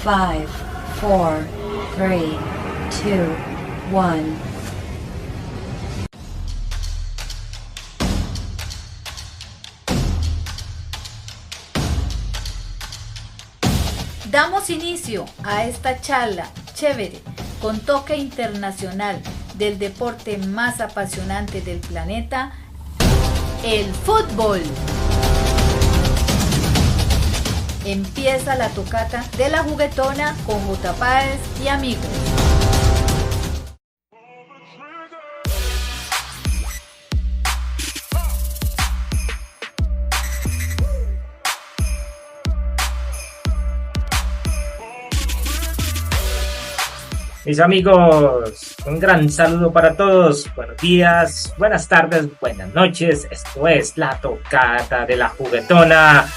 5, 4, 3, 2, 1. Damos inicio a esta charla chévere con toque internacional del deporte más apasionante del planeta, el fútbol. Empieza la tocata de la juguetona con J. Páez y amigos. Mis amigos, un gran saludo para todos. Buenos días, buenas tardes, buenas noches. Esto es la tocata de la juguetona.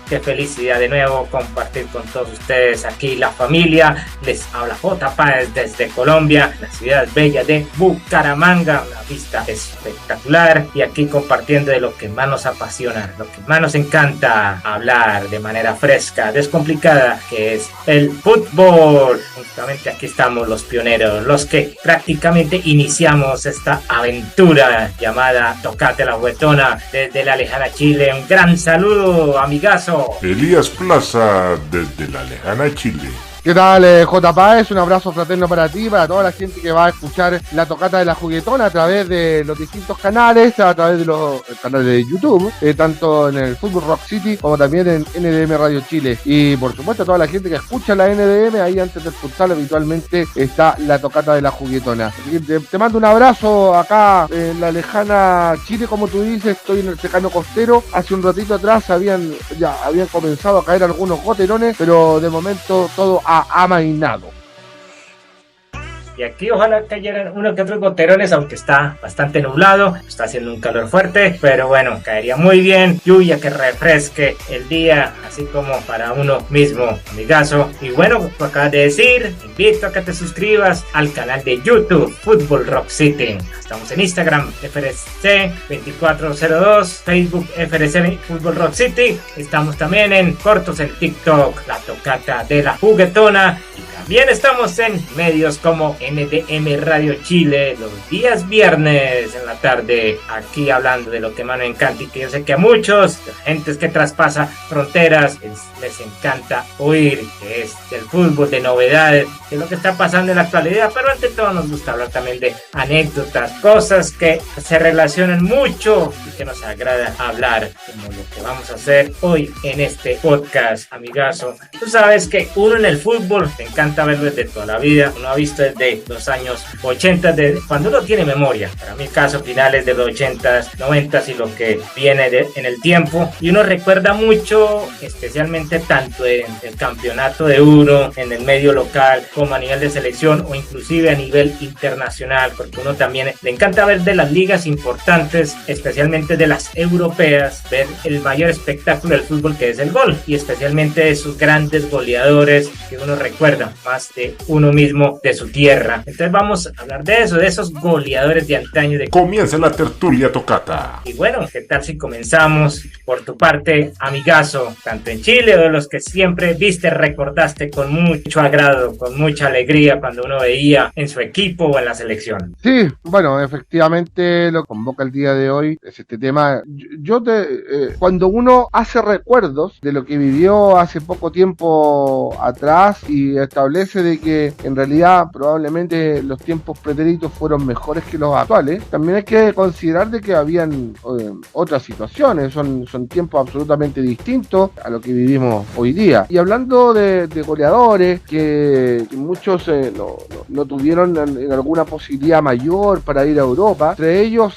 Qué felicidad de nuevo compartir con todos ustedes aquí la familia. Les habla J. Páez desde Colombia, la ciudad bella de Bucaramanga. Una vista espectacular y aquí compartiendo de lo que más nos apasiona, lo que más nos encanta hablar de manera fresca, descomplicada, que es el fútbol. Justamente aquí estamos los pioneros, los que prácticamente iniciamos esta aventura llamada Tocata de la Juguetona desde la lejana Chile. Un gran saludo, amigazo. Elías Plaza desde la lejana Chile. ¿Qué tal, J. Páez? Un abrazo fraterno para ti, para toda la gente que va a escuchar la tocata de la juguetona a través de los distintos canales, a través de los canales de YouTube, tanto en el Fútbol Rock City como también en NDM Radio Chile. Y por supuesto a toda la gente que escucha la NDM, ahí antes del futsal habitualmente está la tocata de la juguetona. Así que te mando un abrazo acá en la lejana Chile, como tú dices, estoy en el secano costero. Hace un ratito atrás habían comenzado a caer algunos goterones, pero de momento todo ha amainado. Y aquí ojalá cayeran uno que otros goterones, aunque está bastante nublado, está haciendo un calor fuerte, pero bueno, caería muy bien lluvia que refresque el día, así como para uno mismo, amigazo. Y bueno, como acabas de decir, invito a que te suscribas al canal de YouTube Fútbol Rock City. Estamos en Instagram, FRC2402, Facebook, FRC Fútbol Rock City. Estamos también en cortos en TikTok, la tocata de la juguetona. Y también estamos en medios como NDM Radio Chile los días viernes en la tarde, aquí hablando de lo que más nos encanta y que yo sé que a muchos, gentes que traspasa fronteras, les encanta oír, que es del fútbol, de novedades, de lo que está pasando en la actualidad, pero ante todo nos gusta hablar también de anécdotas, cosas que se relacionan mucho y que nos agrada hablar, como lo que vamos a hacer hoy en este podcast, amigazo. Tú sabes que uno en el fútbol te encanta verlo desde toda la vida, uno ha visto desde los años 80, de cuando uno tiene memoria, para mi caso finales de los 80s, 90s y lo que viene en el tiempo, y uno recuerda mucho, especialmente tanto en el campeonato de uno, en el medio local, como a nivel de selección o inclusive a nivel internacional, porque uno también le encanta ver de las ligas importantes, especialmente de las europeas, ver el mayor espectáculo del fútbol que es el gol, y especialmente de sus grandes goleadores que uno recuerda más de uno mismo, de su tierra. Entonces vamos a hablar de eso, de esos goleadores de antaño. Comienza la tertulia tocata. Y bueno, ¿qué tal si comenzamos por tu parte, amigazo, tanto en Chile o de los que siempre viste, recordaste con mucho agrado, con mucha alegría cuando uno veía en su equipo o en la selección? Sí, bueno, efectivamente lo convoca el día de hoy, es este tema. Cuando uno hace recuerdos de lo que vivió hace poco tiempo atrás y establece de que en realidad probablemente los tiempos pretéritos fueron mejores que los actuales, también hay que considerar de que habían otras situaciones, son tiempos absolutamente distintos a lo que vivimos hoy día. Y hablando de goleadores que muchos no tuvieron en alguna posibilidad mayor para ir a Europa, entre ellos,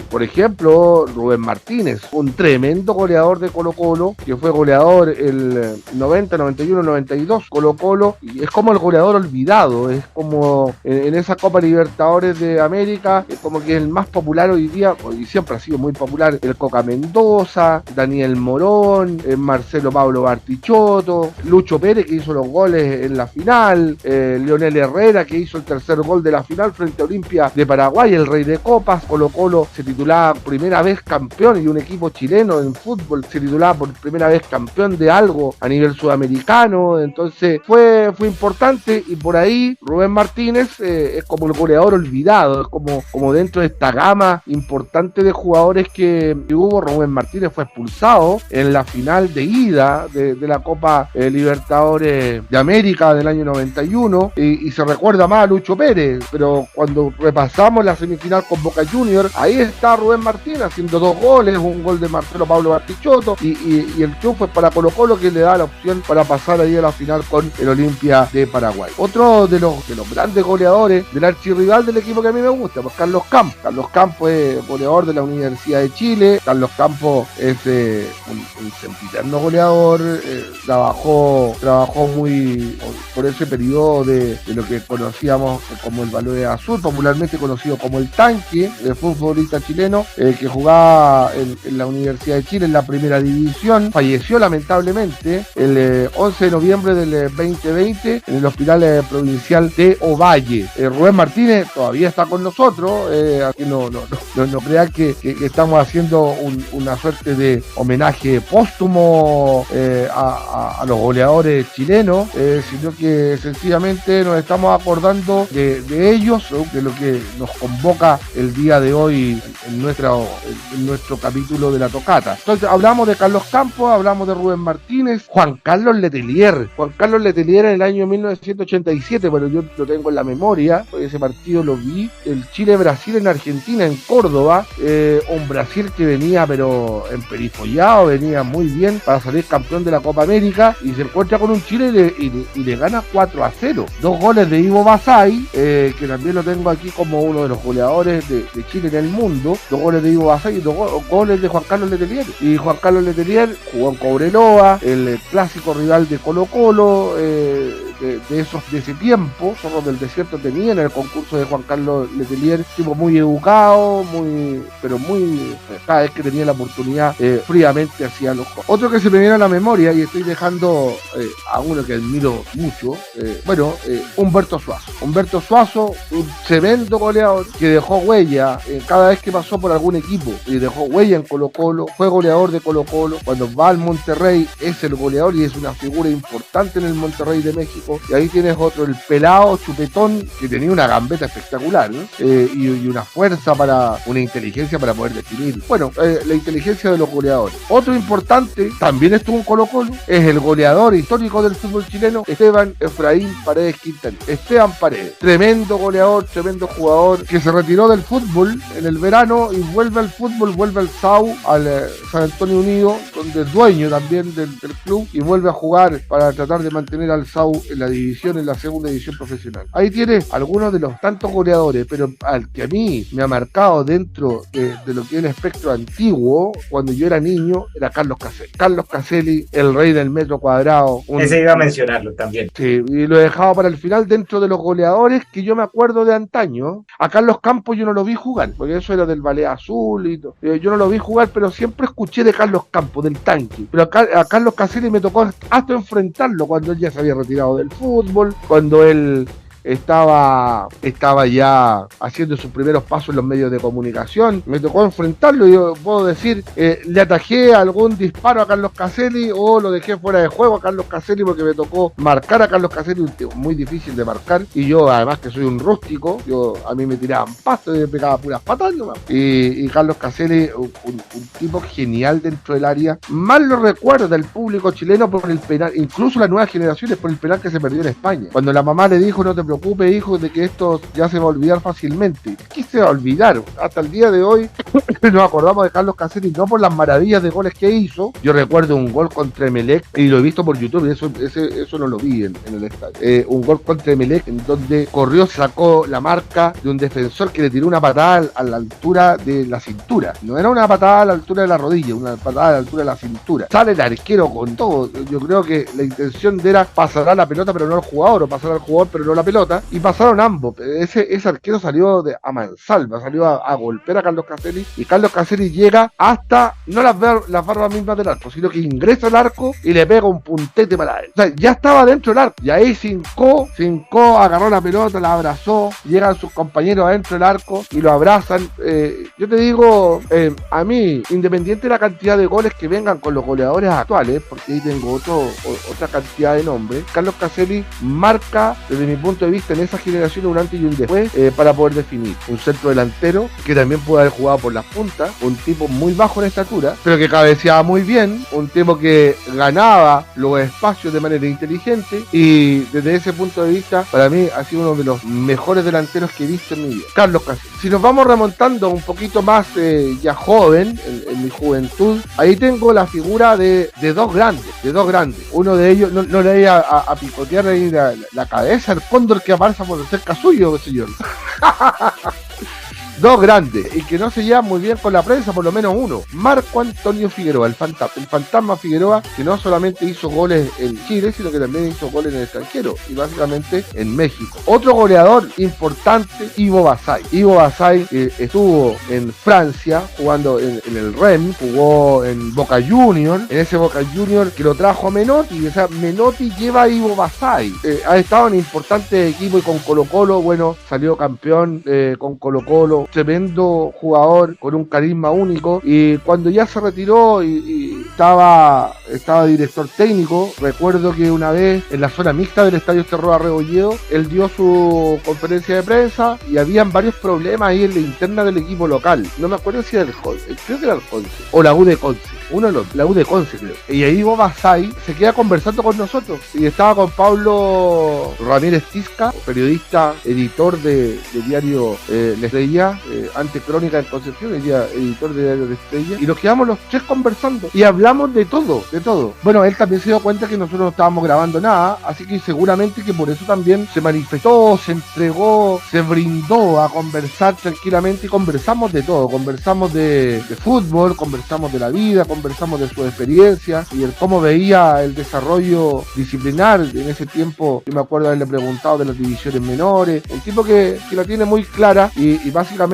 por ejemplo, Rubén Martínez, un tremendo goleador de Colo-Colo, que fue goleador el 90, 91, 92, Colo-Colo, y es como el goleador olvidado, es como en esa Copa Libertadores de América, es como que el más popular hoy día, y siempre ha sido muy popular, el Coca Mendoza, Daniel Morón, Marcelo Pablo Bartichotto, Lucho Pérez, que hizo los goles en la final, Leonel Herrera, que hizo el tercer gol de la final frente a Olimpia de Paraguay, el rey de copas. Colo-Colo se titulaba primera vez campeón, y un equipo chileno en fútbol se titulaba por primera vez campeón de algo a nivel sudamericano. Entonces fue importante, y por ahí Rubén Martínez es como el goleador olvidado, es como dentro de esta gama importante de jugadores que hubo. Rubén Martínez fue expulsado en la final de ida de la Copa Libertadores de América del año 91, y se recuerda más a Lucho Pérez, pero cuando repasamos la semifinal con Boca Juniors, ahí está Rubén Martínez haciendo 2 goles, un gol de Marcelo Pablo Bartichotto, y el triunfo es para Colo-Colo, que le da la opción para pasar ahí a la final con el Olimpia de Paraguay. Otro de los grandes goleadores del archirrival del equipo que a mí me gusta, pues Carlos Campos. Carlos Campos es goleador de la Universidad de Chile. Carlos Campos es un sempiterno goleador, trabajó muy por ese periodo de lo que conocíamos como el Baloé Azul, popularmente conocido como el Tanque, el futbolista chileno que jugaba en la Universidad de Chile en la primera división. Falleció lamentablemente el 11 de noviembre del 2020 en el hospital provincial de Ovalle. Rubén Martínez todavía está con nosotros, aquí no crean que estamos haciendo una suerte de homenaje póstumo a los goleadores chilenos, sino que sencillamente nos estamos acordando de ellos, de lo que nos convoca el día de hoy en nuestro capítulo de la tocata. Entonces hablamos de Carlos Campos, hablamos de Rubén Martínez, Juan Carlos Letelier en el año 1987, pero yo lo tengo en la memoria, porque ese partido lo vi, el Chile-Brasil en Argentina, en Córdoba, un Brasil que venía pero emperifollado, venía muy bien para salir campeón de la Copa América, y se encuentra con un Chile y le gana 4-0. 2 goles de Ivo Basay, que también lo tengo aquí como uno de los goleadores de Chile en el mundo. 2 goles de Ivo Basay y 2 goles de Juan Carlos Letelier. Y Juan Carlos Letelier jugó en Cobreloa, el clásico rival de Colo-Colo, de ese tiempo. Zorros del Desierto tenía en el concurso de Juan Carlos Letelier, tipo muy educado, cada vez que tenía la oportunidad, fríamente hacía los goles. Otro que se me viene a la memoria, y estoy dejando a uno que admiro mucho, Humberto Suazo, un tremendo goleador que dejó huella cada vez que pasó por algún equipo, y dejó huella en Colo-Colo, fue goleador de Colo-Colo. Cuando va al Monterrey es el goleador y es una figura importante en el Monterrey de México. Y ahí tienes otro, el pelado chupetón, que tenía una gambeta espectacular, ¿no? Y una fuerza, una inteligencia para poder definir. Bueno, la inteligencia de los goleadores. Otro importante, también estuvo en Colo-Colo, es el goleador histórico del fútbol chileno, Esteban Efraín Paredes Quintanilla. Esteban Paredes, tremendo goleador, tremendo jugador, que se retiró del fútbol en el verano y vuelve al fútbol, vuelve al SAU, al San Antonio Unido, donde es dueño también del club, y vuelve a jugar para tratar de mantener al SAU en la segunda división profesional. Ahí tiene algunos de los tantos goleadores, pero al que a mí me ha marcado dentro de lo que es el espectro antiguo, cuando yo era niño, era Carlos Caselli. Carlos Caselli, el rey del metro cuadrado. Ese iba a mencionarlo también. Sí, y lo he dejado para el final dentro de los goleadores que yo me acuerdo de antaño. A Carlos Campos yo no lo vi jugar, porque eso era del Ballet Azul y todo. Yo no lo vi jugar, pero siempre escuché de Carlos Campos, del Tanque. Pero a Carlos Caselli me tocó hasta enfrentarlo cuando él ya se había retirado del fútbol, cuando él estaba ya haciendo sus primeros pasos en los medios de comunicación. Me tocó enfrentarlo y yo puedo decir, le atajé algún disparo a Carlos Caselli o lo dejé fuera de juego a Carlos Caselli, porque me tocó marcar a Carlos Caselli, un tipo muy difícil de marcar, y yo además que soy un rústico, a mí me tiraban pasto y me pegaba puras patas nomás. Y Carlos Caselli, un tipo genial dentro del área. Mal lo recuerda el público chileno por el penal, incluso las nuevas generaciones, por el penal que se perdió en España, cuando la mamá le dijo: no te preocupes, preocupe, hijo, de que esto ya se va a olvidar fácilmente. ¿Qué se va a olvidar? Hasta el día de hoy nos acordamos de Carlos Caselli no por las maravillas de goles que hizo. Yo recuerdo un gol contra Emelec, y lo he visto por YouTube, y eso no lo vi en el estadio. Un gol contra Emelec en donde corrió, sacó la marca de un defensor que le tiró una patada a la altura de la cintura. No era una patada a la altura de la rodilla, una patada a la altura de la cintura. Sale el arquero con todo. Yo creo que la intención de era pasar a la pelota pero no al jugador, o pasar al jugador pero no la pelota, y pasaron ambos. Ese arquero salió a mansalva, salió a golpear a Carlos Caselli, y Carlos Caselli llega hasta no las barbas mismas del arco, sino que ingresa al arco y le pega un puntete para él. O sea, ya estaba dentro del arco, y ahí se hincó, agarró la pelota, la abrazó, llegan sus compañeros adentro del arco y lo abrazan. Yo te digo, a mí, independiente de la cantidad de goles que vengan con los goleadores actuales, porque ahí tengo otra cantidad de nombres, Carlos Caselli marca, desde mi punto de vista, en esa generación un antes y un después, para poder definir un centro delantero que también puede haber jugado por las puntas, un tipo muy bajo en estatura, pero que cabeceaba muy bien, un tipo que ganaba los espacios de manera inteligente, y desde ese punto de vista, para mí ha sido uno de los mejores delanteros que he visto en mi vida, Carlos Caselli. Si nos vamos remontando un poquito más ya joven, en mi juventud, ahí tengo la figura de dos grandes. Uno de ellos, no le iba a picotear ahí la cabeza, el cóndor que aparece por cerca suyo, señor. Dos grandes, y que no se llevan muy bien con la prensa, por lo menos uno. Marco Antonio Figueroa, el fantasma Figueroa, que no solamente hizo goles en Chile, sino que también hizo goles en el extranjero, y básicamente en México. Otro goleador importante, Ivo Basay. Ivo Basay estuvo en Francia, jugando en el Rennes, jugó en Boca Juniors, en ese Boca Juniors que lo trajo Menotti, o sea, Menotti lleva a Ivo Basay. Ha estado en importantes equipos, y con Colo-Colo, bueno, salió campeón con Colo-Colo. Tremendo jugador con un carisma único, y cuando ya se retiró y estaba director técnico, recuerdo que una vez en la zona mixta del Estadio Cerro Arrebolledo, él dio su conferencia de prensa y habían varios problemas ahí en la interna del equipo local. No me acuerdo si era el Conce, creo que era el Conce o la U de Conce, la U de Conce creo. Y ahí Ivo Basay se queda conversando con nosotros, y estaba con Pablo Ramírez Tisca, periodista, editor de diario La Estrella, ante Crónica en Concepción, ella editor de diario La Estrella, y nos quedamos los tres conversando y hablamos de todo. Bueno, él también se dio cuenta que nosotros no estábamos grabando nada, así que seguramente que por eso también se manifestó, se entregó, se brindó a conversar tranquilamente, y conversamos de todo, conversamos de fútbol, conversamos de la vida, conversamos de su experiencia y el cómo veía el desarrollo disciplinar en ese tiempo. Yo me acuerdo haberle preguntado de las divisiones menores, un tipo que la tiene muy clara, y básicamente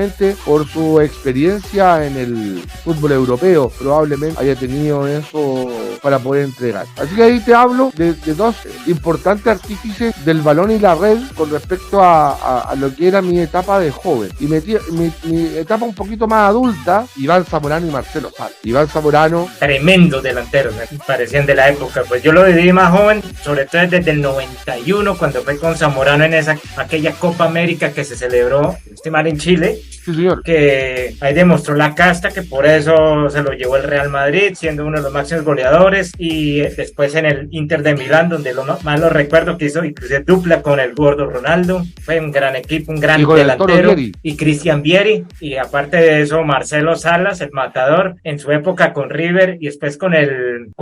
por su experiencia en el fútbol europeo probablemente haya tenido eso para poder entregar. Así que ahí te hablo de dos importantes artífices del balón y la red con respecto a lo que era mi etapa de joven, y mi etapa un poquito más adulta, Iván Zamorano y Marcelo Salas. Iván Zamorano, tremendos delanteros, me parecían de la época. Pues yo lo viví más joven, sobre todo desde el 91, cuando fue con Zamorano en aquella Copa América que se celebró en Chile. Sí, señor. Que ahí demostró la casta, que por eso se lo llevó el Real Madrid, siendo uno de los máximos goleadores, y después en el Inter de Milán, donde más lo recuerdo que hizo inclusive dupla con el gordo Ronaldo. Fue un gran equipo, un gran delantero, y Cristian Vieri, y aparte de eso Marcelo Salas, el matador, en su época con River y después con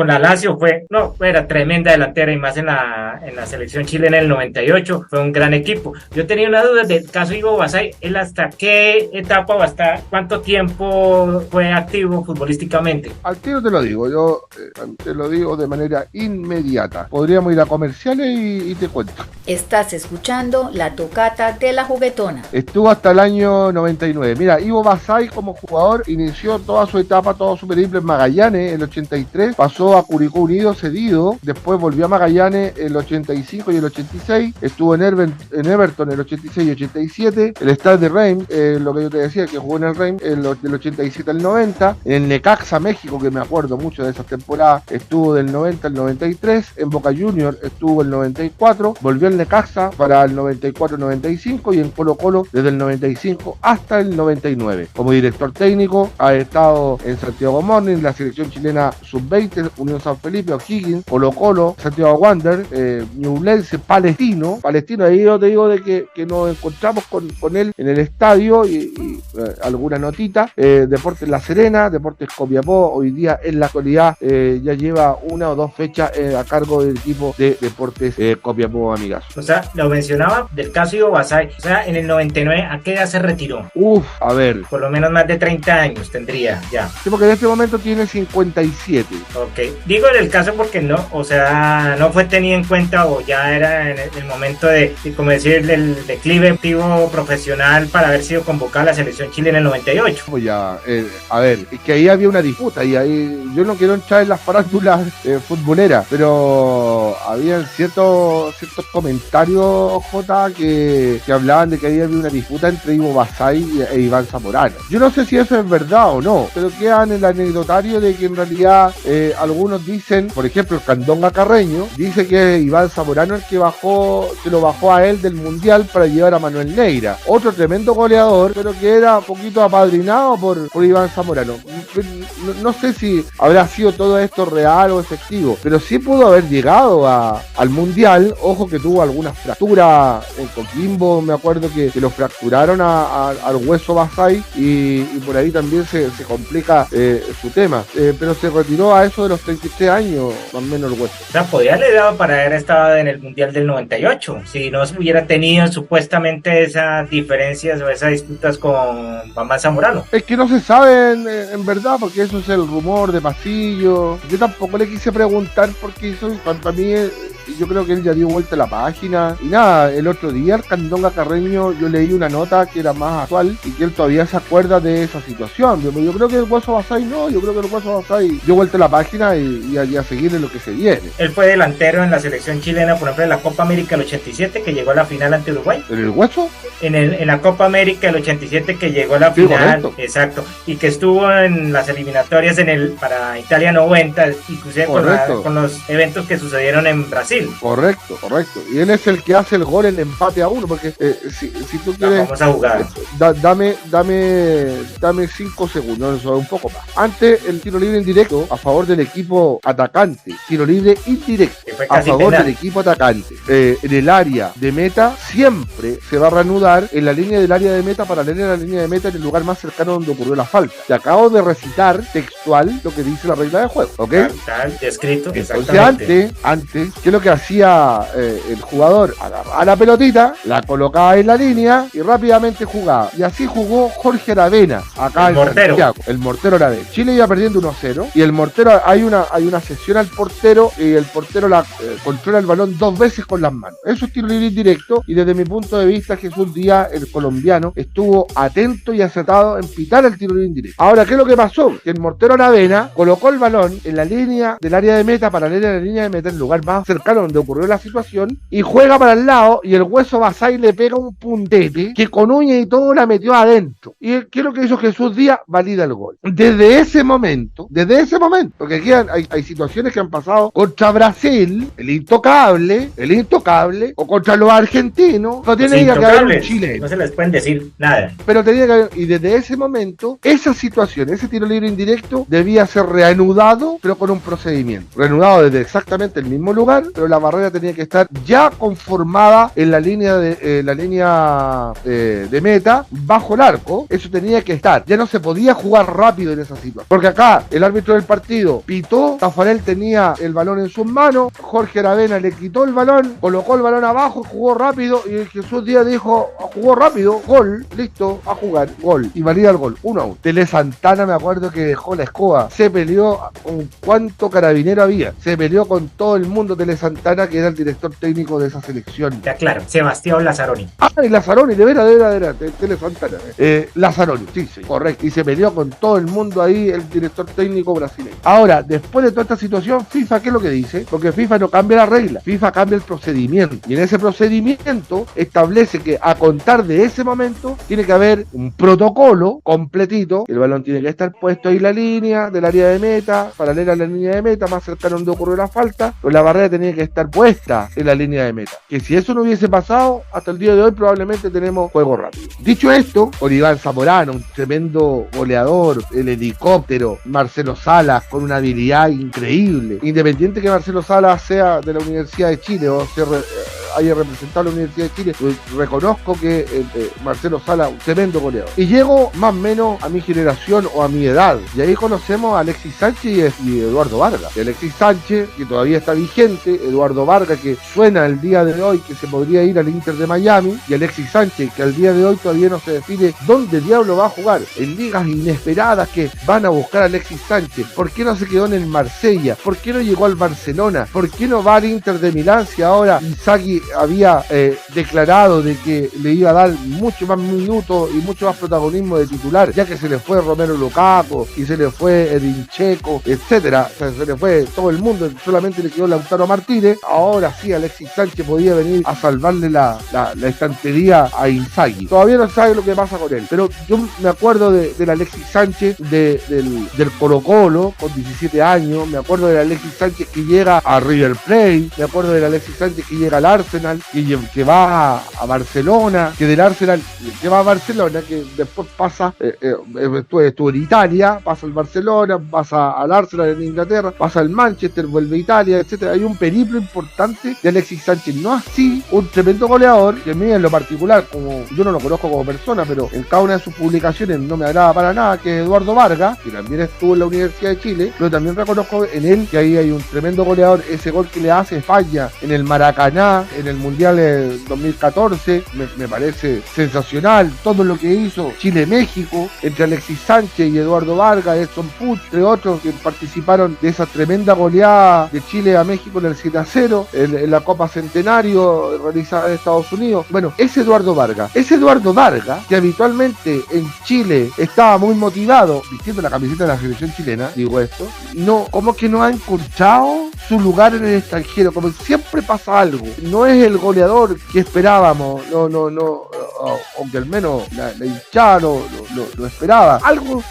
la Lazio, era tremenda delantera, y más en la selección chilena en el 98, fue un gran equipo. Yo tenía una duda del caso Ivo Basay, él hasta qué etapa o hasta cuánto tiempo fue activo futbolísticamente. Al tiro te lo digo, yo te lo digo de manera inmediata. Podríamos ir a comerciales y te cuento. Estás escuchando la tocata de la juguetona. Estuvo hasta el año 99. Mira, Ivo Basay como jugador inició toda su etapa, todo su periplo en Magallanes, el 83, pasó a Curicó Unido cedido, después volvió a Magallanes el 85 y el 86, estuvo en Everton el 86 y 87, el Stade de Reims, lo que yo te decía, que jugó en el Reim del 87 al 90, en Necaxa, México, que me acuerdo mucho de esas temporadas, estuvo del 90 al 93, en Boca Juniors estuvo el 94, volvió al Necaxa para el 94-95 y en Colo Colo desde el 95 hasta el 99. Como director técnico ha estado en Santiago Morning, la selección chilena sub-20, Unión San Felipe, O'Higgins, Colo Colo, Santiago Wander, Ñublense, Palestino, ahí yo te digo de que nos encontramos con él en el estadio y alguna notita, Deportes La Serena, Deportes Copiapó, hoy día en la actualidad ya lleva una o dos fechas a cargo del equipo de Deportes Copiapó, amigas. O sea, lo mencionaba del caso Ivo Basay, o sea, en el 99, ¿a qué edad se retiró? A ver. Por lo menos más de 30 años tendría ya. Sí, porque en este momento tiene 57. Ok, digo en el caso porque no, o sea, no fue tenido en cuenta o ya era en el momento de como decir, del declive activo profesional para haber sido convocado a la selección chilena en el 98. Pues ya, a ver, es que ahí había una disputa y ahí yo no quiero entrar en las farándulas futboleras, pero había ciertos comentarios, Jota, que hablaban de que ahí había una disputa entre Ivo Basay e Iván Zamorano. Yo no sé si eso es verdad o no, pero queda en el anecdotario de que en realidad algunos dicen, por ejemplo, el Candonga Carreño dice que Iván Zamorano es el que lo bajó a él del Mundial para llevar a Manuel Neira, otro tremendo goleador, pero que era un poquito apadrinado por Iván Zamorano. No sé si habrá sido todo esto real o efectivo, pero sí pudo haber llegado al Mundial. Ojo que tuvo algunas fracturas en Coquimbo, me acuerdo que lo fracturaron al hueso Basay y por ahí también se complica su tema, pero se retiró a eso de los 33 años, más o menos el hueso. O sea, podría haberle dado para haber estado en el Mundial del 98, si no se hubiera tenido supuestamente esas diferencias o esas disputas con Bambán Zamorano. Es que no se sabe en verdad, porque eso es el rumor de pasillo. Yo tampoco le quise preguntar porque eso para mí yo creo que él ya dio vuelta a la página. Y nada, el otro día el Candonga Carreño yo leí una nota que era más actual y que él todavía se acuerda de esa situación. Yo creo que el Hueso Basay no, yo creo que el Hueso Basay dio vuelta a la página y a seguir en lo que se viene. Él fue delantero en la selección chilena, por ejemplo, en la Copa América del 87, que llegó a la final ante Uruguay. ¿En el Hueso? En la Copa América del 87, que llegó a la sí, final. correcto. Exacto. Y que estuvo en las eliminatorias para Italia 90, inclusive con los eventos que sucedieron en Brasil. Correcto. Y él es el que hace el gol en empate a 1, porque si tú quieres... Vamos a jugar. Dame 5 segundos, eso es un poco más. Antes, el tiro libre indirecto a favor del equipo atacante. Tiro libre indirecto a favor del equipo atacante. En el área de meta siempre se va a reanudar en la línea del área de meta, paralela a la línea de meta, en el lugar más cercano donde ocurrió la falta. Te acabo de recitar textual lo que dice la regla de juego, ¿ok? Está descrito. Entonces antes, ¿qué es lo que hacía el jugador? Agarraba la pelotita, la colocaba en la línea y rápidamente jugaba. Y así jugó Jorge Aravena acá en Santiago. El mortero Aravena. Chile iba perdiendo 1-0 y el mortero, hay una sesión al portero y el portero controla el balón 2 veces con las manos. Eso es tiro libre indirecto y desde mi punto de vista Jesús Díaz, el colombiano, estuvo atento y acertado en pitar el tiro libre indirecto. Ahora, ¿qué es lo que pasó? Que el mortero Aravena colocó el balón en la línea del área de meta, paralela a la línea de meta, en el lugar más cercano donde ocurrió la situación, y juega para el lado y el Hueso Basay le pega un puntete que con uña y todo la metió adentro. ¿Y qué es lo que hizo Jesús Díaz? Valida el gol. Desde ese momento, porque aquí hay situaciones que han pasado contra Brasil, el intocable, o contra los argentinos, no tiene que haber un chileno. No se les pueden decir nada. Pero tenía que haber, y desde ese momento, esa situación, ese tiro libre indirecto, debía ser reanudado, pero con un procedimiento. Reanudado desde exactamente el mismo lugar, pero la barrera tenía que estar ya conformada en la línea de meta, bajo el arco. Eso tenía que estar. Ya no se podía jugar rápido en esa situación. Porque acá, el árbitro del partido pitó, Tafarel tenía el balón en sus manos, Jorge Aravena le quitó el balón, colocó el balón abajo, jugó rápido, y Jesús Díaz dijo, jugó rápido, gol, listo, a jugar, gol, y valida el gol, 1-1. Tele Santana, me acuerdo que dejó la escoba, se peleó con cuánto carabinero había, se peleó con todo el mundo. Tele Santana, que era el director técnico de esa selección. Ya claro, Sebastián Lazzaroni. Y Lazzaroni, de veras, Tele Santana. Lazzaroni, sí, correcto, y se peleó con todo el mundo ahí, el director técnico brasileño. Ahora, después de toda esta situación, FIFA, ¿qué es lo que dice? Porque FIFA no cambia la regla, FIFA cambia el procedimiento, y en ese procedimiento establece que a contar de ese momento, tiene que haber un protocolo completito. El balón tiene que estar puesto ahí en la línea del área de meta, paralela a la línea de meta, más cercano donde ocurrió la falta, pero la barrera tenía que estar puesta en la línea de meta. Que si eso no hubiese pasado, hasta el día de hoy probablemente tenemos juego rápido. Dicho esto, Oliván Zamorano, un tremendo goleador, el helicóptero, Marcelo Salas, con una habilidad increíble. Independiente que Marcelo Salas sea de la Universidad de Chile o haya representado a la Universidad de Chile, pues reconozco que Marcelo Salas, un tremendo goleador. Y llego más o menos a mi generación o a mi edad, y ahí conocemos a Alexis Sánchez y Eduardo Vargas. Y Alexis Sánchez, que todavía está vigente, Eduardo Vargas, que suena el día de hoy que se podría ir al Inter de Miami, y Alexis Sánchez, que al día de hoy todavía no se define dónde diablo va a jugar, en ligas inesperadas que van a buscar a Alexis Sánchez. ¿Por qué no se quedó en el Marsella? ¿Por qué no llegó al Barcelona? ¿Por qué no va al Inter de Milán si ahora Inzaghi había declarado de que le iba a dar mucho más minutos y mucho más protagonismo de titular, ya que se le fue Romelu Lukaku y se le fue Edin Dzeko, etcétera? O sea, se le fue todo el mundo, solamente le quedó Lautaro Martínez. Ahora sí Alexis Sánchez podía venir a salvarle la estantería a Inzaghi. Todavía no sabe lo que pasa con él, pero yo me acuerdo del Alexis Sánchez del Colo-Colo con 17 años, me acuerdo del Alexis Sánchez que llega a River Plate, me acuerdo del Alexis Sánchez que llega al Arsenal, que va a Barcelona, que del Arsenal que va a Barcelona, que después pasa, estuvo en Italia, pasa al Barcelona, pasa al Arsenal en Inglaterra, pasa al Manchester, vuelve a Italia, etcétera. Hay un periplo importante de Alexis Sánchez, no así un tremendo goleador, que a mí en lo particular, como yo no lo conozco como persona, pero en cada una de sus publicaciones no me agrada para nada, que es Eduardo Vargas, que también estuvo en la Universidad de Chile, pero también reconozco en él que ahí hay un tremendo goleador. Ese gol que le hace España en el Maracaná, en el Mundial 2014, me parece sensacional. Todo lo que hizo Chile-México entre Alexis Sánchez y Eduardo Vargas, Edson Puig, entre otros, que participaron de esa tremenda goleada de Chile a México en el 7-0 en la Copa Centenario realizada en Estados Unidos. Bueno, ese Eduardo Vargas, que habitualmente en Chile estaba muy motivado vistiendo la camiseta de la selección chilena, digo esto, no, como que no ha encurchado su lugar en el extranjero, como siempre pasa algo, no es el goleador que esperábamos, no, aunque al menos la hinchada lo esperaba.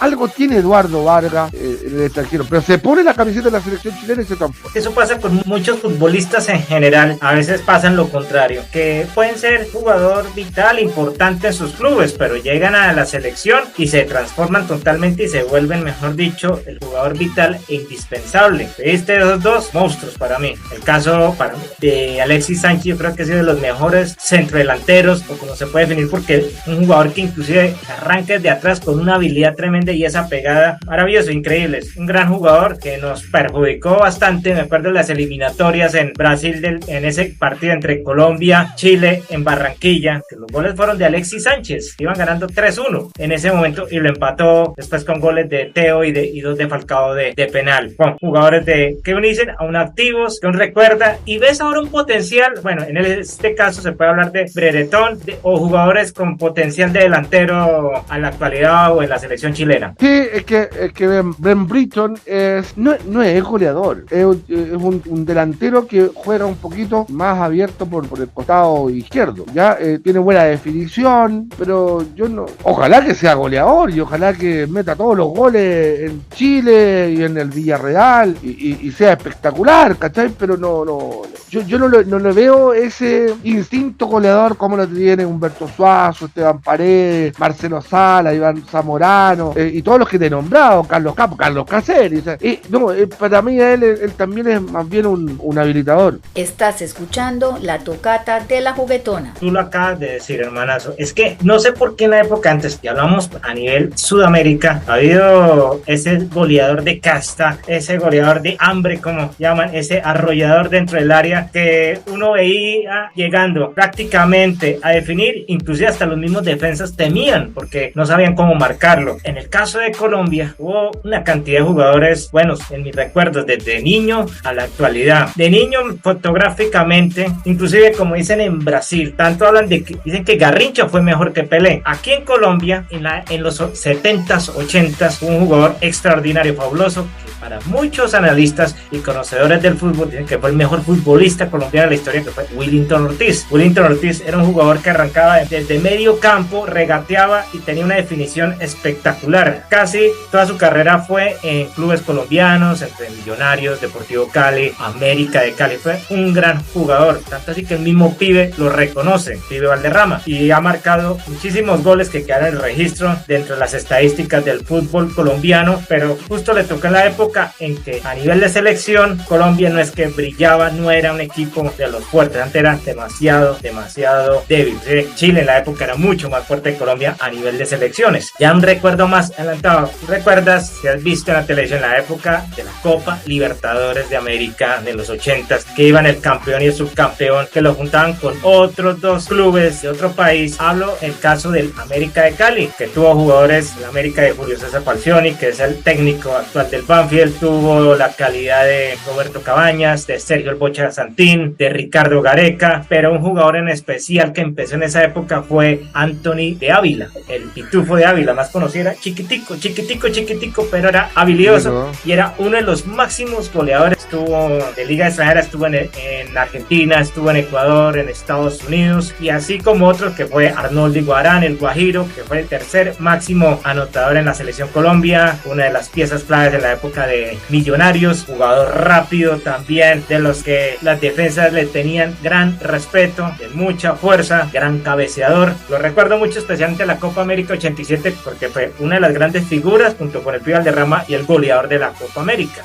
Algo tiene Eduardo Vargas en el extranjero, pero se pone la camiseta de la selección chilena y se transforma. Eso pasa con muchos futbolistas en general, a veces pasan lo contrario, que pueden ser jugador vital, importante en sus clubes, pero llegan a la selección y se transforman totalmente y se vuelven, mejor dicho, el jugador vital e indispensable. ¿Viste? Esos dos monstruos para mí. El caso para mí de Alexis Sánchez, yo creo que ha sido de los mejores centrodelanteros, o como se puede definir, porque un jugador que inclusive arranca desde atrás con una habilidad tremenda y esa pegada maravillosa, increíble. Es un gran jugador que nos perjudicó bastante. Me acuerdo de las eliminatorias en Brasil, en ese partido entre Colombia, Chile, en Barranquilla, que los goles fueron de Alexis Sánchez. Iban ganando 3-1 en ese momento y lo empató después con goles de Teo y dos de Falcao de penal. Con jugadores que unicen a un activos, que un recuerda, y ves ahora un potencial. Bueno, en este caso se puede hablar de Brereton o jugadores con potencial de delantero a la actualidad o en la selección chilena. Sí, es que Ben Britton no es goleador, es un delantero que juega un poquito más abierto por el costado izquierdo, ya tiene buena definición, pero yo no, ojalá que sea goleador y ojalá que meta todos los goles en Chile y en el Villarreal y sea espectacular, ¿cachai? Pero yo no le veo ese instinto goleador como lo tiene Humberto Suazo, Esteban Paredes, Marcelo Sala, Iván Zamorano y todos los que te he nombrado, Carlos Capo, Carlos Caceres. Para mí él también es más bien un habilitador. Estás escuchando la tocata de la juguetona. Tú lo acabas de decir, hermanazo. Es que no sé por qué en la época antes, que hablamos a nivel Sudamérica, ha habido ese goleador de casta, ese goleador de hambre, como llaman, ese arrollador dentro del área que uno veía llegando prácticamente a definir, inclusive hasta los mismos defensas temían porque no sabían cómo marcarlo. En el caso de Colombia hubo una cantidad de jugadores buenos en mis recuerdos desde niño a la actualidad. De niño fotográficamente, inclusive como dicen en Brasil, tanto hablan de que dicen que Garrincha fue mejor que Pelé. Aquí en Colombia en los 70s, 80s, un jugador extraordinario, fabuloso, que para muchos analistas y conocedores del fútbol, dicen que fue el mejor futbolista colombiano de la historia, que fue Willington Ortiz. Willington Ortiz era un jugador que arrancaba desde medio campo, regateaba y tenía una definición espectacular. Casi toda su carrera fue en clubes colombianos, entre Millonarios, Deportivo Cali, América de Cali. Fue un gran jugador, tanto así que el mismo Pibe lo reconoce, Pibe Valderrama, y ha marcado muchísimos goles que quedaron en el registro dentro de las estadísticas del fútbol colombiano, pero justo le tocó en la época en que a nivel de selección Colombia no es que brillaba, no era un equipo de los fuertes, antes era demasiado débil. Chile en la época era mucho más fuerte que Colombia a nivel de selecciones. Ya un recuerdo más adelantado, ¿recuerdas si has visto en la televisión en la época de la Copa Libertadores de América de los 80s, que iban el campeón y el subcampeón, que lo juntaban con otros dos clubes de otro país? Hablo el caso del América de Cali, que tuvo jugadores, el América de Julio César Falcioni, que es el técnico actual del Banfield, tuvo la calidad de Roberto Cabañas, de Sergio El Bocha Santín, de Ricardo Gareca, pero un jugador en especial que empezó en esa época fue Anthony de Ávila, el Pitufo de Ávila, más conocido, era chiquitico, pero era habilidoso y era uno de los máximos goleadores. Estuvo de liga extranjera, estuvo en Argentina, estuvo en Ecuador, en Estados Unidos, y así como otros que fue Arnoldo Iguarán, el Guajiro, que fue el tercer máximo anotador en la selección Colombia, una de las piezas claves de la época de Millonarios, jugador rápido también, de los que las defensas le tenían gran respeto, de mucha fuerza, gran cabeceador. Lo recuerdo mucho, especialmente en la Copa América 87, porque fue una de las grandes figuras junto con el Pibe Valderrama y el goleador de la Copa América.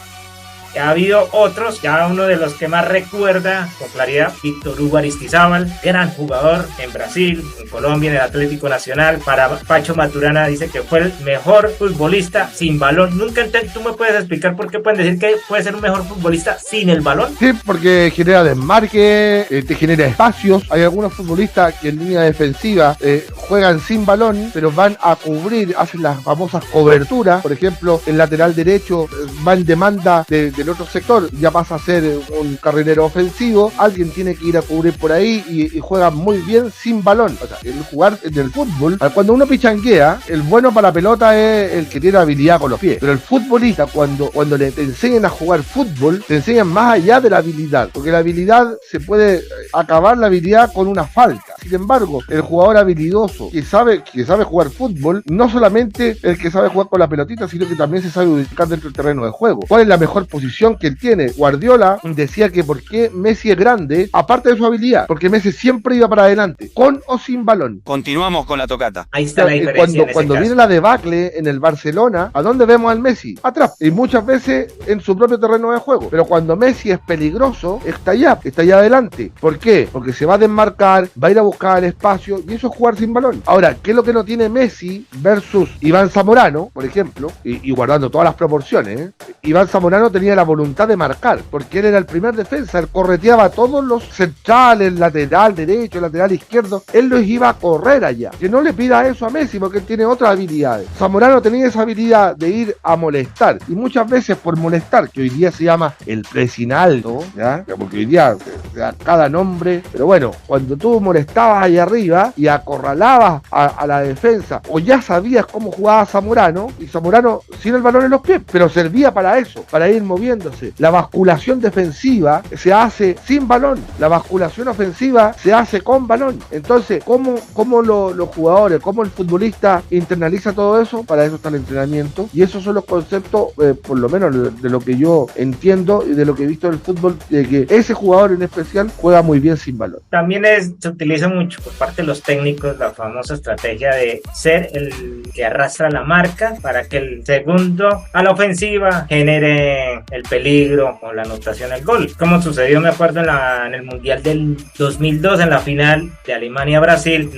Ha habido otros, ya uno de los que más recuerda con claridad, Víctor Hugo Aristizábal, gran jugador en Brasil, en Colombia, en el Atlético Nacional. Para Pacho Maturana dice que fue el mejor futbolista sin balón. Nunca tú me puedes explicar por qué pueden decir que puede ser un mejor futbolista sin el balón. Sí, porque genera desmarque, te genera espacios. Hay algunos futbolistas que en línea defensiva juegan sin balón, pero van a cubrir, hacen las famosas coberturas. Por ejemplo, el lateral derecho va en demanda del otro sector, ya pasa a ser un carrilero ofensivo, alguien tiene que ir a cubrir por ahí y juega muy bien sin balón. O sea, el jugar en el fútbol, cuando uno pichanguea, el bueno para la pelota es el que tiene habilidad con los pies, pero el futbolista cuando te enseñan a jugar fútbol, te enseñan más allá de la habilidad, porque la habilidad se puede acabar la habilidad con una falta. Sin embargo, el jugador habilidoso que sabe jugar fútbol, no solamente el que sabe jugar con la pelotita, sino que también se sabe ubicar dentro del terreno de juego. ¿Cuál es la mejor posición que él tiene? Guardiola decía que por qué Messi es grande, aparte de su habilidad, porque Messi siempre iba para adelante, con o sin balón. Continuamos con la tocata. Ahí está la diferencia. Cuando viene la debacle en el Barcelona, ¿a dónde vemos al Messi? Atrás, y muchas veces en su propio terreno de juego. Pero cuando Messi es peligroso, está allá adelante. ¿Por qué? Porque se va a desmarcar, va a ir a buscar el espacio, y eso es jugar sin balón. Ahora, ¿qué es lo que no tiene Messi versus Iván Zamorano, por ejemplo? Y guardando todas las proporciones, Iván Zamorano tenía la voluntad de marcar, porque él era el primer defensa, él correteaba a todos los centrales, lateral derecho, lateral izquierdo, él los iba a correr allá. Que no le pida eso a Messi, porque él tiene otras habilidades. Zamorano tenía esa habilidad de ir a molestar, y muchas veces por molestar, que hoy día se llama el pressing alto, ¿ya? Porque hoy día se da cada nombre, pero bueno, cuando tú molestabas ahí arriba y acorralabas a la defensa, o ya sabías cómo jugaba Zamorano, y Zamorano sin el balón en los pies, pero servía para eso, para ir moviéndose. La basculación defensiva se hace sin balón, la basculación ofensiva se hace con balón. Entonces, ¿cómo los jugadores, cómo el futbolista internaliza todo eso? Para eso está el entrenamiento, y esos son los conceptos, por lo menos de lo que yo entiendo y de lo que he visto del fútbol, de que ese jugador en especial juega muy bien sin balón. También se utiliza mucho por parte de los técnicos la famosa estrategia de ser el que arrastra la marca para que el segundo a la ofensiva genere el peligro o la anotación del gol, como sucedió, me acuerdo, en el Mundial del 2002, en la final de Alemania-Brasil,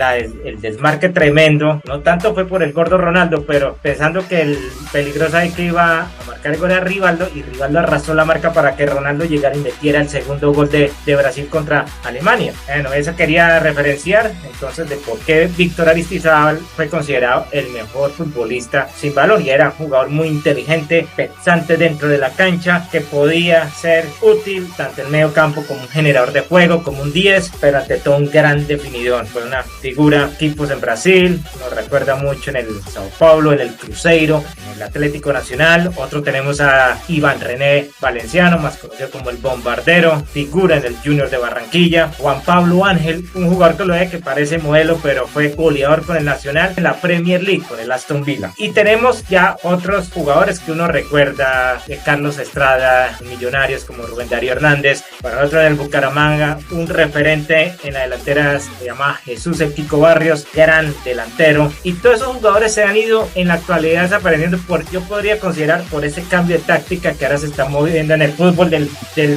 el desmarque tremendo, no tanto fue por el gordo Ronaldo, pero pensando que el peligroso ahí que iba a marcar el gol era Rivaldo, y Rivaldo arrastró la marca para que Ronaldo llegara y metiera el segundo gol de Brasil contra Alemania. Bueno, eso quería referir diferenciar entonces de por qué Víctor Aristizábal fue considerado el mejor futbolista sin balón, y era un jugador muy inteligente, pensante dentro de la cancha, que podía ser útil tanto en medio campo como un generador de juego, como un 10, pero ante todo un gran definidor. Fue una figura, equipos en Brasil, nos recuerda mucho en el Sao Paulo, en el Cruzeiro, en el Atlético Nacional. Otro tenemos a Iván René Valenciano, más conocido como el Bombardero, figura en el Junior de Barranquilla. Juan Pablo Ángel, un jugador que lo ve que parece modelo, pero fue goleador con el Nacional en la Premier League, con el Aston Villa. Y tenemos ya otros jugadores que uno recuerda, de Carlos Estrada, Millonarios, como Rubén Darío Hernández. Para otro en el Bucaramanga, un referente en la delantera se llama Jesús El Kiko Barrios, gran delantero. Y todos esos jugadores se han ido en la actualidad desapareciendo, porque yo podría considerar por ese cambio de táctica que ahora se está moviendo en el fútbol del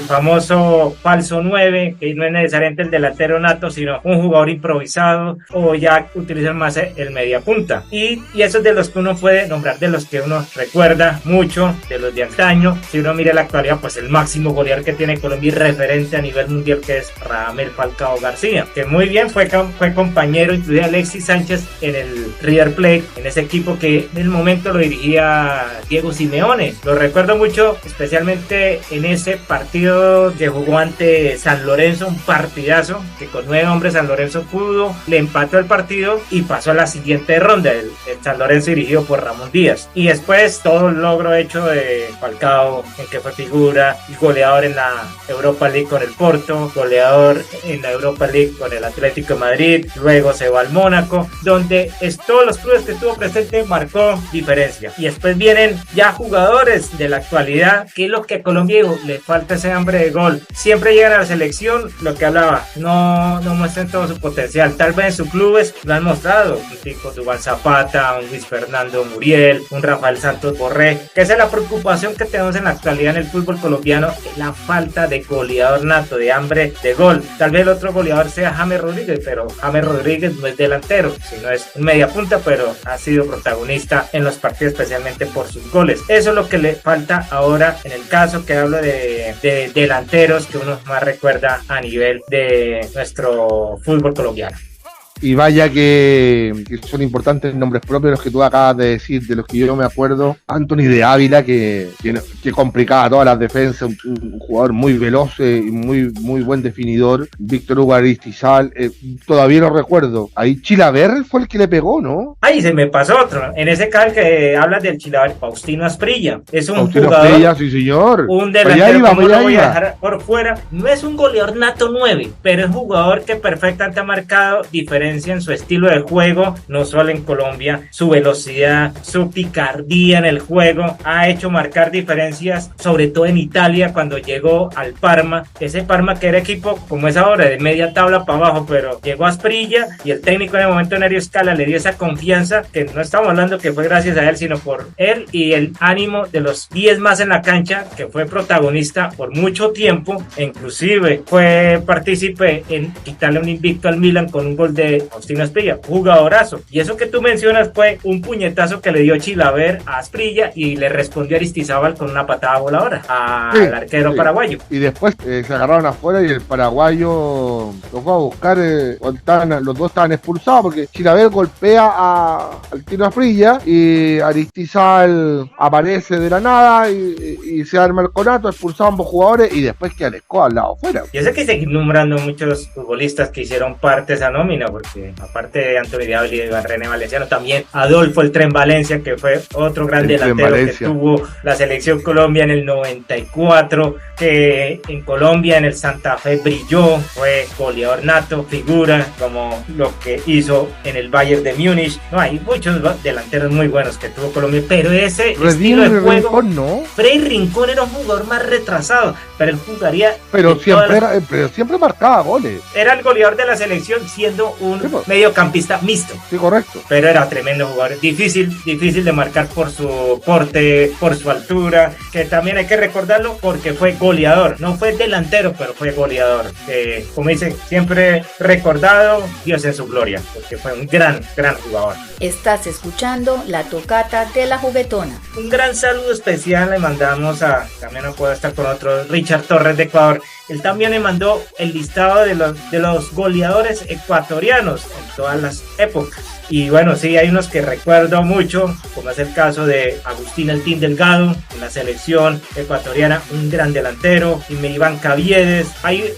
famoso falso 9, que no es necesariamente el delantero nato, sino un jugador improvisado, o ya utilizan más el mediapunta. Y eso es de los que uno puede nombrar, de los que uno recuerda mucho, de los de antaño. Si uno mira la actualidad, pues el máximo goleador que tiene Colombia y referente a nivel mundial, que es Radamel Falcao García, que muy bien fue compañero inclusive de Alexis Sánchez en el River Plate, en ese equipo que en el momento lo dirigía Diego Simeone. Lo recuerdo mucho, especialmente en ese partido que jugó ante San Lorenzo, un partidazo que con 9 hombres San Lorenzo le empató el partido y pasó a la siguiente ronda, el San Lorenzo dirigido por Ramón Díaz. Y después todo el logro hecho de Falcao, en que fue figura, goleador en la Europa League con el Porto, goleador en la Europa League con el Atlético de Madrid, luego se va al Mónaco, donde todos los clubes que estuvo presente marcó diferencia. Y después vienen ya jugadores de la actualidad, que es lo que a Colombia dijo, le falta ese hambre de gol. Siempre llegan a la selección, lo que hablaba, no muestran todo su potencial. Tal vez en sus clubes lo han mostrado, un tipo Duván Zapata, un Luis Fernando Muriel, un Rafael Santos Borré, que esa es la preocupación que tenemos en la actualidad en el fútbol colombiano, es la falta de goleador nato, de hambre de gol. Tal vez el otro goleador sea James Rodríguez, pero James Rodríguez no es delantero, sino es un media punta, pero ha sido protagonista en los partidos, especialmente por sus goles. Eso es lo que le falta ahora en el caso que hablo de delanteros que uno más recuerda a nivel de nuestro fútbol colombiano. Y vaya que son importantes nombres propios los que tú acabas de decir, de los que yo me acuerdo. Anthony de Ávila, que complicaba todas las defensas, un jugador muy veloz y muy buen definidor. Víctor Hugo Aristizábal, todavía lo recuerdo. Ahí Chilaver fue el que le pegó, ¿no? Ay, se me pasó otro. En ese caso que hablas del Chilaver, Faustino Asprilla. Es un Faustino jugador, Asprilla, sí señor. Un delantero, como lo voy a dejar por fuera. No es un goleador nato 9, pero es un jugador que perfectamente ha marcado diferencia en su estilo de juego, no solo en Colombia, su velocidad, su picardía en el juego, ha hecho marcar diferencias, sobre todo en Italia cuando llegó al Parma, ese Parma que era equipo como es ahora, de media tabla para abajo, pero llegó a Asprilla y el técnico en el momento, Nerio Scala, le dio esa confianza, que no estamos hablando que fue gracias a él, sino por él y el ánimo de los 10 más en la cancha, que fue protagonista por mucho tiempo, e inclusive fue partícipe en quitarle un invicto al Milan con un gol de Faustino Asprilla, jugadorazo. Y eso que tú mencionas fue un puñetazo que le dio Chilaver a Asprilla y le respondió Aristizábal con una patada voladora al arquero paraguayo. Y después se agarraron afuera y el paraguayo lo fue a buscar, los dos estaban expulsados porque Chilaver golpea al Tino Asprilla y Aristizábal aparece de la nada y se arma el conato, expulsado a ambos jugadores y después queda el escoba al lado afuera. Y eso que seguir nombrando muchos futbolistas que hicieron parte de esa nómina, porque aparte de Anthony de Ávila y de René Valenciano, también Adolfo el Tren Valencia, que fue otro gran delantero que tuvo la selección Colombia en el 94, que en Colombia en el Santa Fe brilló, fue goleador nato, figura como lo que hizo en el Bayern de Múnich. No, hay muchos delanteros muy buenos que tuvo Colombia, pero ese estilo de juego, Rincón, ¿no? Freddy Rincón era un jugador más retrasado, pero él jugaría, pero siempre marcaba goles. Era el goleador de la selección siendo un mediocampista mixto. Sí, correcto. Pero era tremendo jugador, difícil de marcar por su porte, por su altura, que también hay que recordarlo porque fue goleador, no fue delantero, pero fue goleador. Como dice, siempre recordado, Dios en su gloria, porque fue un gran jugador. Estás escuchando La Tocata de la Juguetona. Un gran saludo especial le mandamos también no puedo estar con otro, Richard Torres de Ecuador, él también me mandó el listado de los goleadores ecuatorianos en todas las épocas. Y bueno, sí, hay unos que recuerdo mucho, como es el caso de Agustín El Team Delgado, en la selección ecuatoriana, un gran delantero, y Iván Caviedes.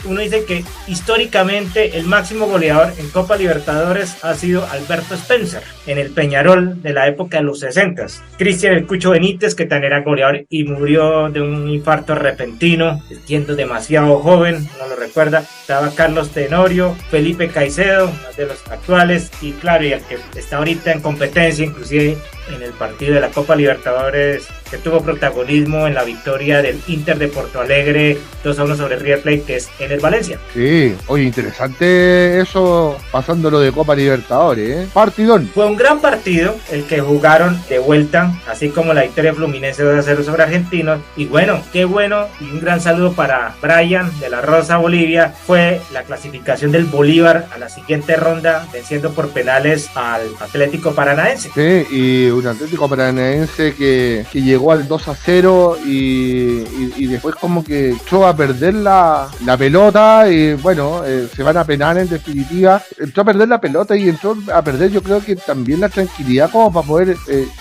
Uno dice que históricamente el máximo goleador en Copa Libertadores ha sido Alberto Spencer, en el Peñarol de la época de los 60. Cristian El Cucho Benítez, que también era goleador y murió de un infarto repentino, siendo demasiado joven, no lo recuerda. Estaba Carlos Tenorio, Felipe Caicedo, de los actuales, y claro, y el que está ahorita en competencia, inclusive en el partido de la Copa Libertadores, que tuvo protagonismo en la victoria del Inter de Porto Alegre 2-1 sobre River Plate, que es en el Valencia. Sí, oye, interesante eso, pasándolo de Copa Libertadores, ¿eh? Partidón. Fue un gran partido el que jugaron de vuelta, así como la victoria Fluminense 2-0 sobre Argentinos. Y bueno, qué bueno, y un gran saludo para Brian de la Rosa Bolivia. Fue la clasificación del Bolívar a la siguiente ronda, venciendo por penales al Atlético Paranaense. Sí, y un Atlético Paranaense que llegó al 2-0 y después como que echó a perder la pelota y bueno, se van a penar en definitiva. Entró a perder la pelota y entró a perder, yo creo que también la tranquilidad como para poder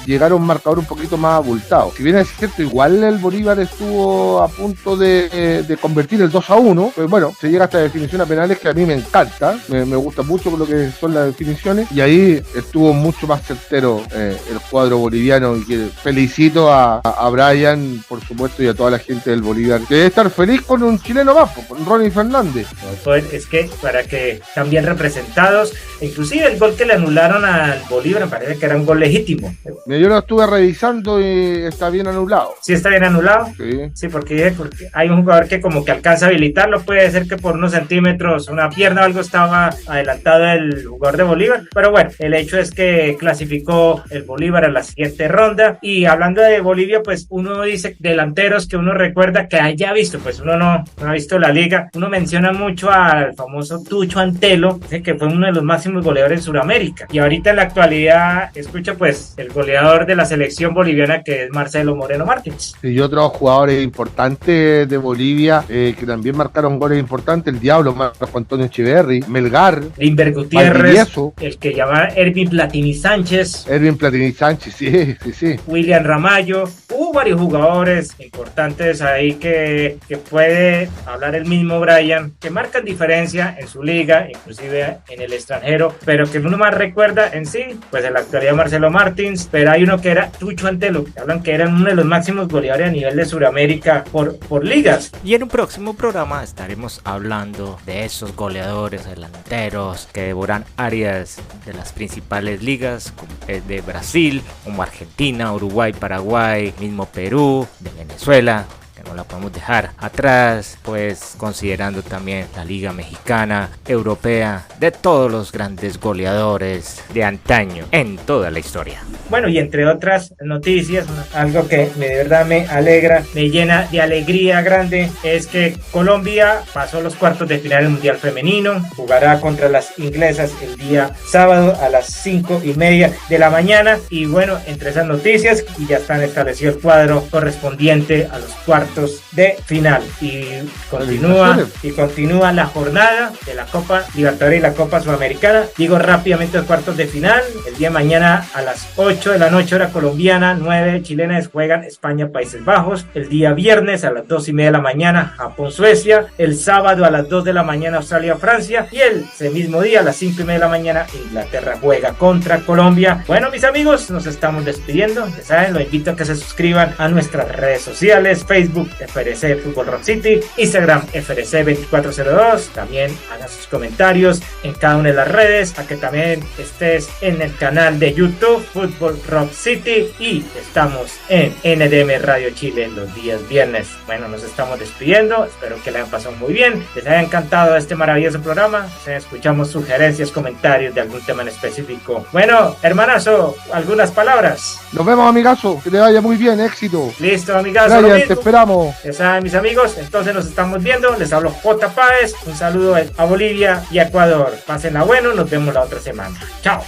llegar a un marcador un poquito más abultado. Si bien es cierto, igual el Bolívar estuvo a punto de convertir el 2-1, pues bueno, se llega hasta definición a penales, que a mí me encanta, me gusta mucho por lo que son las definiciones, y ahí estuvo mucho más certero el cuadro boliviano, y que felicito a Brian, por supuesto, y a toda la gente del Bolívar, que debe estar feliz con un chileno más, con Ronnie Fernández. Pues es que para que están bien representados, inclusive el gol que le anularon al Bolívar me parece que era un gol legítimo. Yo lo estuve revisando y está bien anulado. ¿Sí está bien anulado? Sí. Sí, porque hay un jugador que como que alcanza a habilitarlo, puede ser que por unos centímetros, una pierna o algo estaba adelantado el jugador de Bolívar, pero bueno, el hecho es que clasificó el Bolívar a la siguiente ronda. Y hablando de Bolivia, pues uno dice delanteros que uno recuerda que haya visto, pues uno no ha visto la liga, uno menciona mucho al famoso Tucho Antelo, que fue uno de los máximos goleadores en Sudamérica, y ahorita en la actualidad escucha pues el goleador de la selección boliviana, que es Marcelo Moreno Martins. Y otros jugadores importantes de Bolivia que también marcaron goles importantes: el Diablo, Marco Antonio Echeverri, Melgar, Limber Gutiérrez, Valdivieso, el que llama Ervin Platini Sánchez, sí. William Ramallo. Hubo varios jugadores importantes ahí que puede hablar el mismo Brian, que marcan diferencia en su liga, inclusive en el extranjero, pero que uno más recuerda en sí, pues en la actualidad Marcelo Martins, pero hay uno que era Tucho Antelo, que hablan que era uno de los máximos goleadores a nivel de Sudamérica por ligas. Y en un próximo programa estaremos hablando de esos goleadores delanteros que devoran áreas de las principales ligas, como el de Brasil, como Argentina, Uruguay, Paraguay, mismo Perú, de Venezuela, que no la podemos dejar atrás, pues considerando también la liga mexicana, europea, de todos los grandes goleadores de antaño en toda la historia. Bueno, y entre otras noticias, algo que de verdad me alegra, me llena de alegría grande, es que Colombia pasó los cuartos de final del Mundial Femenino, jugará contra las inglesas el día sábado a las 5:30 de la mañana, y bueno, entre esas noticias, y ya están establecido el cuadro correspondiente a los cuartos de final, y continúa la jornada de la Copa Libertadores y la Copa Sudamericana. Digo rápidamente los cuartos de final: el día de mañana a las 8 de la noche hora colombiana, 9 chilenas, juegan España Países Bajos. El día viernes a las 2:30 de la mañana Japón Suecia. El sábado a las 2 de la mañana Australia Francia, y ese mismo día a las 5:30 de la mañana Inglaterra juega contra Colombia. Bueno, mis amigos, nos estamos despidiendo. Ya saben, los invito a que se suscriban a nuestras redes sociales: Facebook FRC Fútbol Rock City, Instagram FRC 2402. También hagan sus comentarios en cada una de las redes, a que también estés en el canal de YouTube Fútbol Rock City, y estamos en NDM Radio Chile los días viernes. Bueno, nos estamos despidiendo, espero que le hayan pasado muy bien, les haya encantado este maravilloso programa. Escuchamos sugerencias, comentarios de algún tema en específico. Bueno, hermanazo, algunas palabras. Nos vemos, amigazo, que le vaya muy bien, éxito. Listo, amigazo. Brian, te esperamos. Ya saben, mis amigos, entonces nos estamos viendo. Les hablo J. Páez, un saludo a Bolivia y a Ecuador. Pásenla bueno, nos vemos la otra semana. Chao.